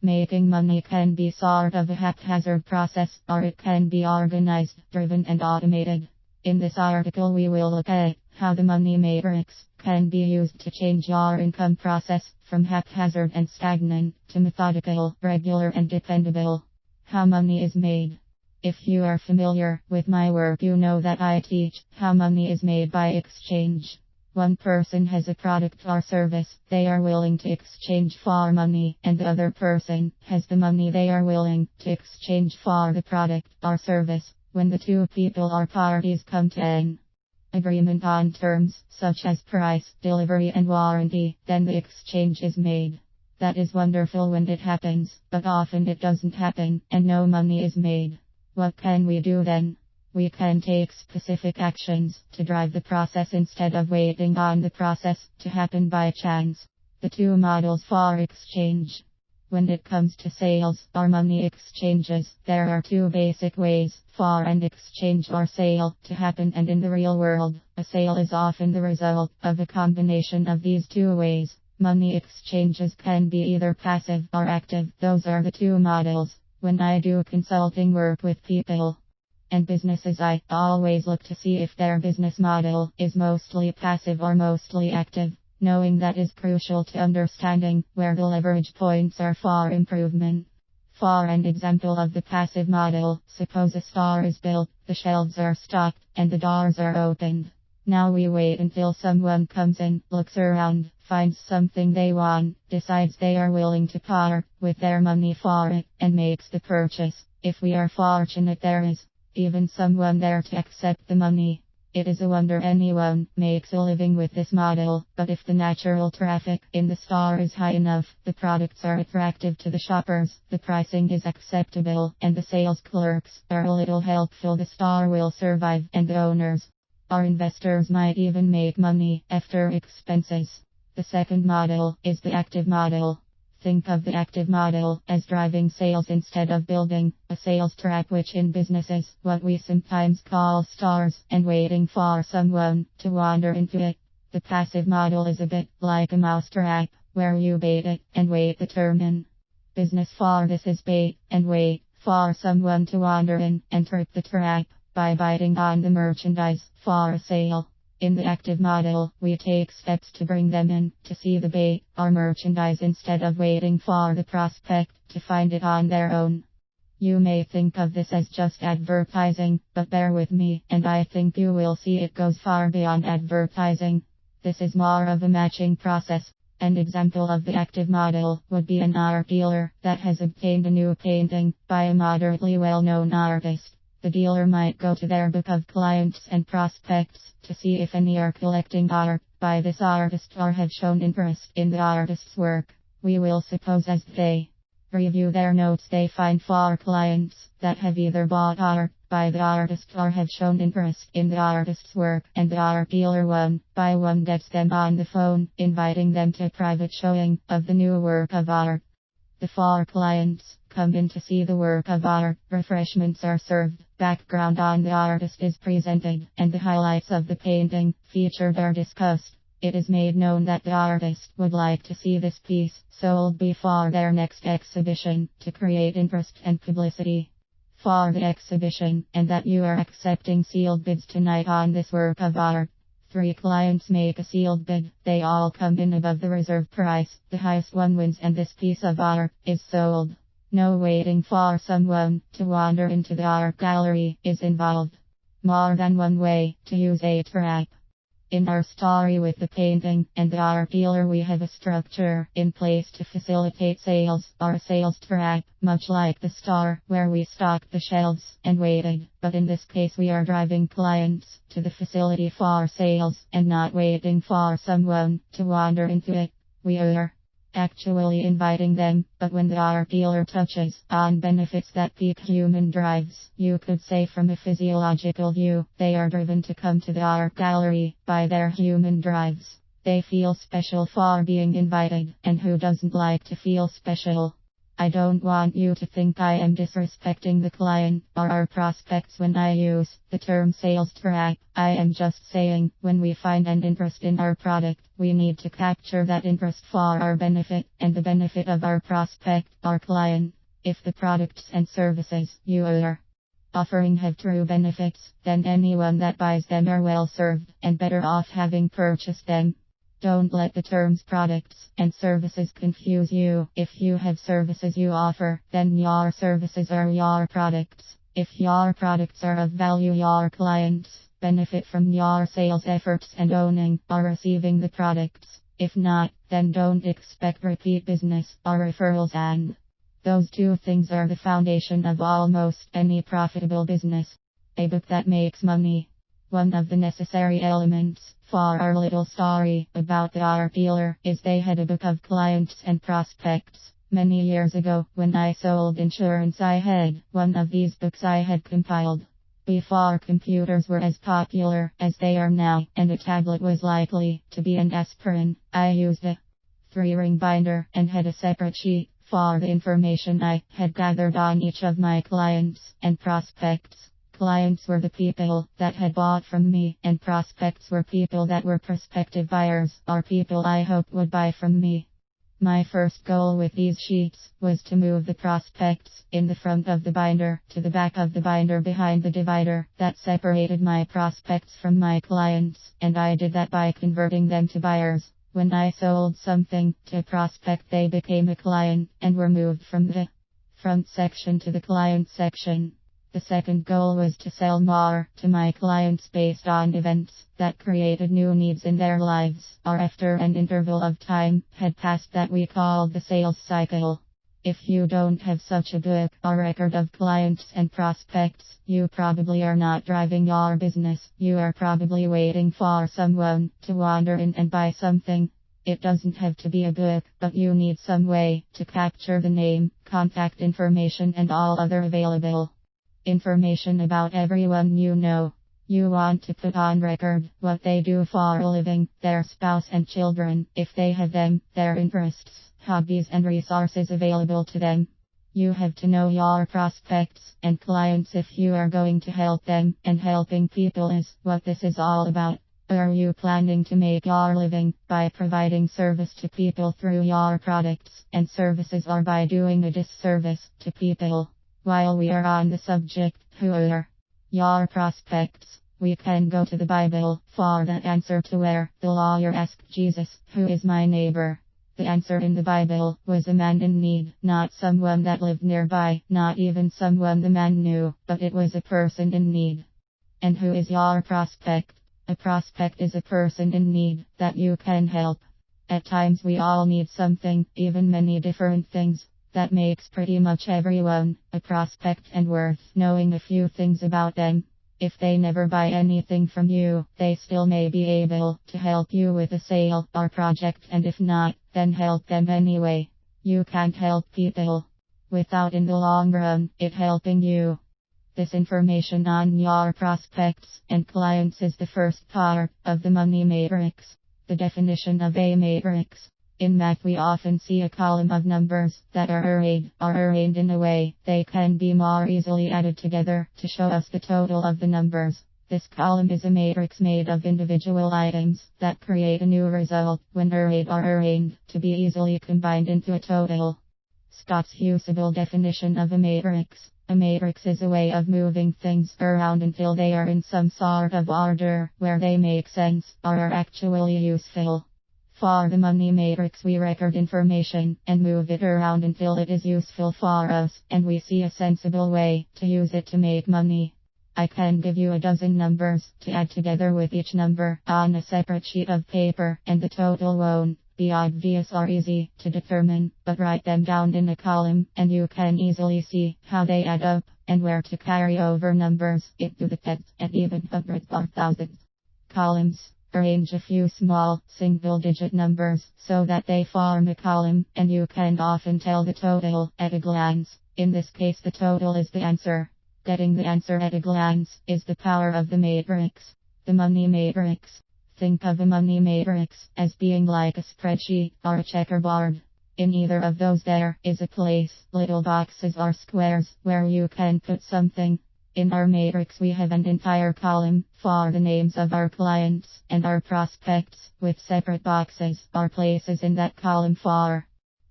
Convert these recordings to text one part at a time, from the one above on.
Making money can be sort of a haphazard process, or it can be organized, driven, and automated. In this article, we will look at how the money matrix can be used to change your income process from haphazard and stagnant to methodical, regular, and dependable. How money is made. If you are familiar with my work, you know that I teach how money is made by exchange. One person has a product or service they are willing to exchange for money, and the other person has the money they are willing to exchange for the product or service. When the two people or parties come to an agreement on terms, such as price, delivery, and warranty, then the exchange is made. That is wonderful when it happens, but often it doesn't happen, and no money is made. What can we do then? We can take specific actions to drive the process instead of waiting on the process to happen by chance. The two models for exchange. When it comes to sales or money exchanges, there are two basic ways for an exchange or sale to happen, and in the real world, a sale is often the result of a combination of these two ways. Money exchanges can be either passive or active. Those are the two models. When I do consulting work with people and businesses, I always look to see if their business model is mostly passive or mostly active. Knowing that is crucial to understanding where the leverage points are for improvement. For an example of the passive model, suppose a store is built, the shelves are stocked, and the doors are opened. Now we wait until someone comes in, looks around, finds something they want, decides they are willing to part with their money for it, and makes the purchase. If we are fortunate, there is even someone there to accept the money. It is a wonder anyone makes a living with this model, but if the natural traffic in the store is high enough, the products are attractive to the shoppers, the pricing is acceptable, and the sales clerks are a little helpful, the store will survive, and the owners or investors might even make money after expenses. The second model is the active model. Think of the active model as driving sales instead of building a sales trap, which in business is what we sometimes call stores, and waiting for someone to wander into it. The passive model is a bit like a mousetrap, where you bait it and wait the turn in. Business for this is bait and wait for someone to wander in and trip the trap by biting on the merchandise for a sale. In the active model, we take steps to bring them in, to see the bait or merchandise instead of waiting for the prospect to find it on their own. You may think of this as just advertising, but bear with me, and I think you will see it goes far beyond advertising. This is more of a matching process. An example of the active model would be an art dealer that has obtained a new painting by a moderately well-known artist. The dealer might go to their book of clients and prospects to see if any are collecting art by this artist or have shown interest in the artist's work. We will suppose as they review their notes, they find 4 clients that have either bought art by the artist or have shown interest in the artist's work, and the art dealer one by one gets them on the phone, inviting them to a private showing of the new work of art. The 4 clients come in to see the work of art, refreshments are served, background on the artist is presented, and the highlights of the painting featured are discussed. It is made known that the artist would like to see this piece sold before their next exhibition to create interest and publicity for the exhibition, and that you are accepting sealed bids tonight on this work of art. 3 clients make a sealed bid. They all come in above the reserve price. The highest one wins, and this piece of art is sold. No waiting for someone to wander into the art gallery is involved. More than one way to use a trap. In our story with the painting and the art dealer, we have a structure in place to facilitate sales, or a sales trap, much like the store where we stocked the shelves and waited. But in this case, we are driving clients to the facility for sales and not waiting for someone to wander into it. We are actually inviting them, but when the art dealer touches on benefits that pique human drives, you could say from a physiological view, they are driven to come to the art gallery by their human drives. They feel special for being invited, and who doesn't like to feel special? I don't want you to think I am disrespecting the client or our prospects when I use the term sales track. I am just saying, when we find an interest in our product, we need to capture that interest for our benefit and the benefit of our prospect or client. If the products and services you are offering have true benefits, then anyone that buys them are well served and better off having purchased them. Don't let the terms products and services confuse you. If you have services you offer, then your services are your products. If your products are of value, your clients benefit from your sales efforts and owning or receiving the products. If not, then don't expect repeat business or referrals, and those two things are the foundation of almost any profitable business. A book that makes money. One of the necessary elements for our little story about the art dealer is they had a book of clients and prospects. Many years ago, when I sold insurance, I had one of these books I had compiled. Before computers were as popular as they are now, and a tablet was likely to be an aspirin, I used a 3-ring binder and had a separate sheet for the information I had gathered on each of my clients and prospects. Clients were the people that had bought from me, and prospects were people that were prospective buyers or people I hoped would buy from me. My first goal with these sheets was to move the prospects in the front of the binder to the back of the binder behind the divider that separated my prospects from my clients, and I did that by converting them to buyers. When I sold something to a prospect, they became a client and were moved from the front section to the client section. The second goal was to sell more to my clients based on events that created new needs in their lives, or after an interval of time had passed that we called the sales cycle. If you don't have such a book or record of clients and prospects, you probably are not driving your business. You are probably waiting for someone to wander in and buy something. It doesn't have to be a book, but you need some way to capture the name, contact information, and all other available information about everyone you know. You want to put on record what they do for a living, their spouse and children, if they have them, their interests, hobbies and resources available to them. You have to know your prospects and clients if you are going to help them, and helping people is what this is all about. Are you planning to make your living by providing service to people through your products and services, or by doing a disservice to people? While we are on the subject, who are your prospects? We can go to the Bible for that answer to where the lawyer asked Jesus, "Who is my neighbor?" The answer in the Bible was a man in need, not someone that lived nearby, not even someone the man knew, but it was a person in need. And who is your prospect? A prospect is a person in need that you can help. At times we all need something, even many different things. That makes pretty much everyone a prospect, and worth knowing a few things about them. If they never buy anything from you, they still may be able to help you with a sale or project, and if not, then help them anyway. You can't help people without in the long run it helping you. This information on your prospects and clients is the first part of the money matrix. The definition of a matrix. In math, we often see a column of numbers that are arrayed or arranged in a way they can be more easily added together to show us the total of the numbers. This column is a matrix made of individual items that create a new result when arrayed or arranged to be easily combined into a total. Scott's usable definition of a matrix. A matrix is a way of moving things around until they are in some sort of order where they make sense or are actually useful. For the money matrix, we record information and move it around until it is useful for us, and we see a sensible way to use it to make money. I can give you a dozen numbers to add together with each number on a separate sheet of paper, and the total won't be obvious or easy to determine, but write them down in a column, and you can easily see how they add up, and where to carry over numbers into the tens and even hundreds or thousands. Columns. Arrange a few small, single-digit numbers so that they form a column, and you can often tell the total at a glance. In this case, the total is the answer. Getting the answer at a glance is the power of the matrix. The money matrix. Think of a money matrix as being like a spreadsheet or a checkerboard. In either of those there is a place, little boxes or squares, where you can put something. In our matrix we have an entire column for the names of our clients and our prospects, with separate boxes or places in that column for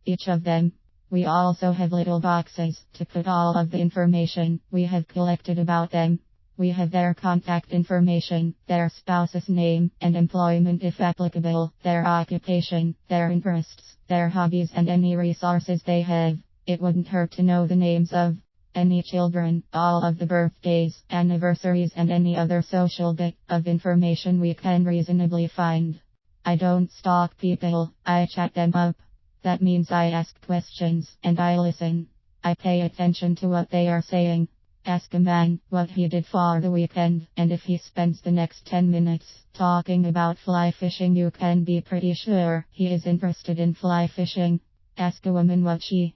each of them. We also have little boxes to put all of the information we have collected about them. We have their contact information, their spouse's name and employment if applicable, their occupation, their interests, their hobbies and any resources they have. It wouldn't hurt to know the names of any children, all of the birthdays, anniversaries and any other social bit of information we can reasonably find. I don't stalk people, I chat them up. That means I ask questions and I listen. I pay attention to what they are saying. Ask a man what he did for the weekend, and if he spends the next 10 minutes talking about fly fishing, you can be pretty sure he is interested in fly fishing. Ask a woman what she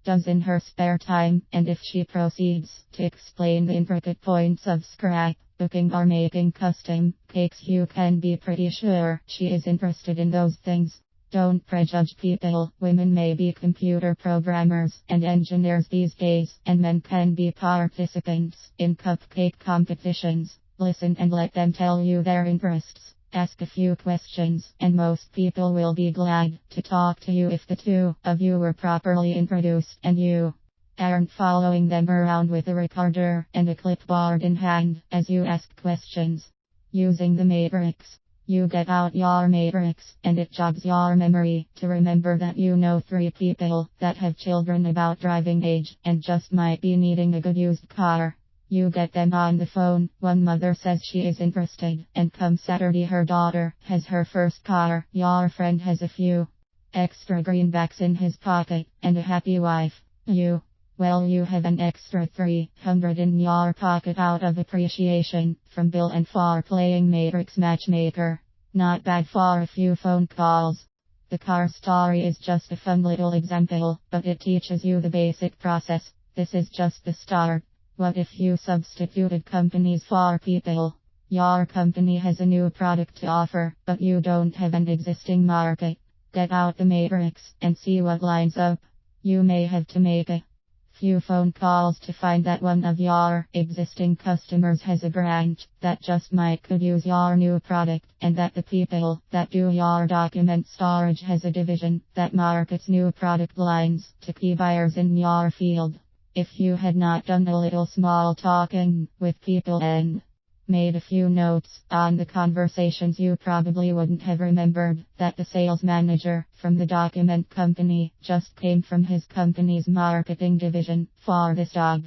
does in her spare time, and if she proceeds to explain the intricate points of scrapbooking or making custom cakes, you can be pretty sure she is interested in those things. Don't prejudge people. Women may be computer programmers and engineers these days, and men can be participants in cupcake competitions. Listen and let them tell you their interests. Ask a few questions, and most people will be glad to talk to you if the two of you were properly introduced and you aren't following them around with a recorder and a clipboard in hand as you ask questions. Using the matrix. You get out your matrix, and it jogs your memory to remember that you know 3 people that have children about driving age and just might be needing a good used car. You get them on the phone. One mother says she is interested, and come Saturday her daughter has her first car. Your friend has a few extra greenbacks in his pocket, and a happy wife. Well, you have an extra 300 in your pocket out of appreciation from Bill and for playing Matrix Matchmaker. Not bad for a few phone calls. The car story is just a fun little example, but it teaches you the basic process. This is just the start. What if you substituted companies for people? Your company has a new product to offer, but you don't have an existing market. Get out the matrix and see what lines up. You may have to make a few phone calls to find that one of your existing customers has a branch that just might could use your new product, and that the people that do your document storage has a division that markets new product lines to key buyers in your field. If you had not done a little small talking with people and made a few notes on the conversations, you probably wouldn't have remembered that the sales manager from the document company just came from his company's marketing division for this job.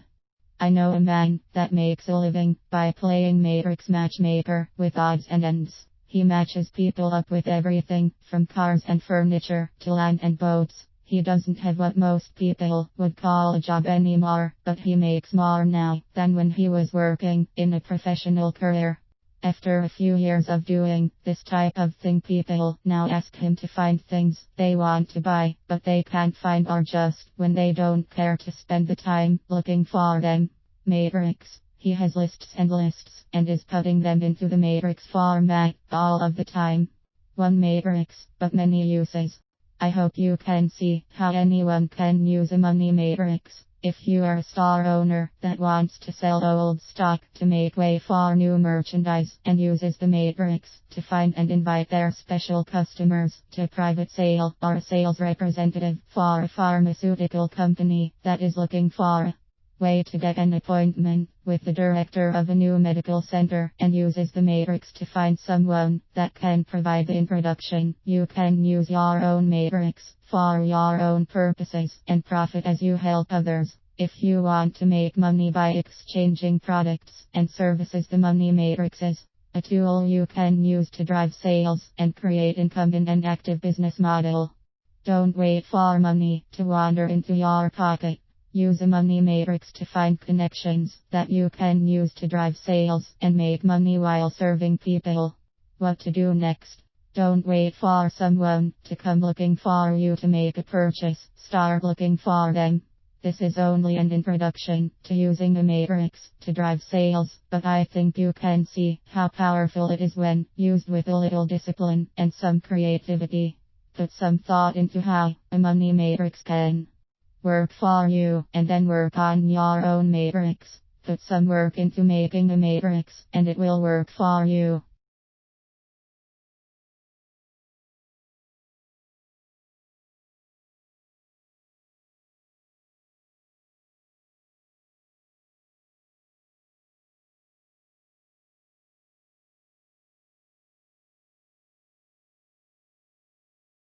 I know a man that makes a living by playing Matrix Matchmaker with odds and ends. He matches people up with everything from cars and furniture to land and boats. He doesn't have what most people would call a job anymore, but he makes more now than when he was working in a professional career. After a few years of doing this type of thing, people now ask him to find things they want to buy, but they can't find, or just when they don't care to spend the time looking for them. Matrix. He has lists and lists, and is putting them into the matrix format all of the time. One matrix, but many uses. I hope you can see how anyone can use a money matrix. If you are a store owner that wants to sell old stock to make way for new merchandise and uses the matrix to find and invite their special customers to a private sale, or a sales representative for a pharmaceutical company that is looking for a way to get an appointment with the director of a new medical center and uses the matrix to find someone that can provide the introduction, you can use your own matrix for your own purposes and profit as you help others. If you want to make money by exchanging products and services, the money matrix is a tool you can use to drive sales and create income in an active business model. Don't wait for money to wander into your pocket. Use a money matrix to find connections that you can use to drive sales and make money while serving people. What to do next? Don't wait for someone to come looking for you to make a purchase. Start looking for them. This is only an introduction to using a matrix to drive sales, but I think you can see how powerful it is when used with a little discipline and some creativity. Put some thought into how a money matrix can work for you, and then work on your own matrix. Put some work into making a matrix, and it will work for you.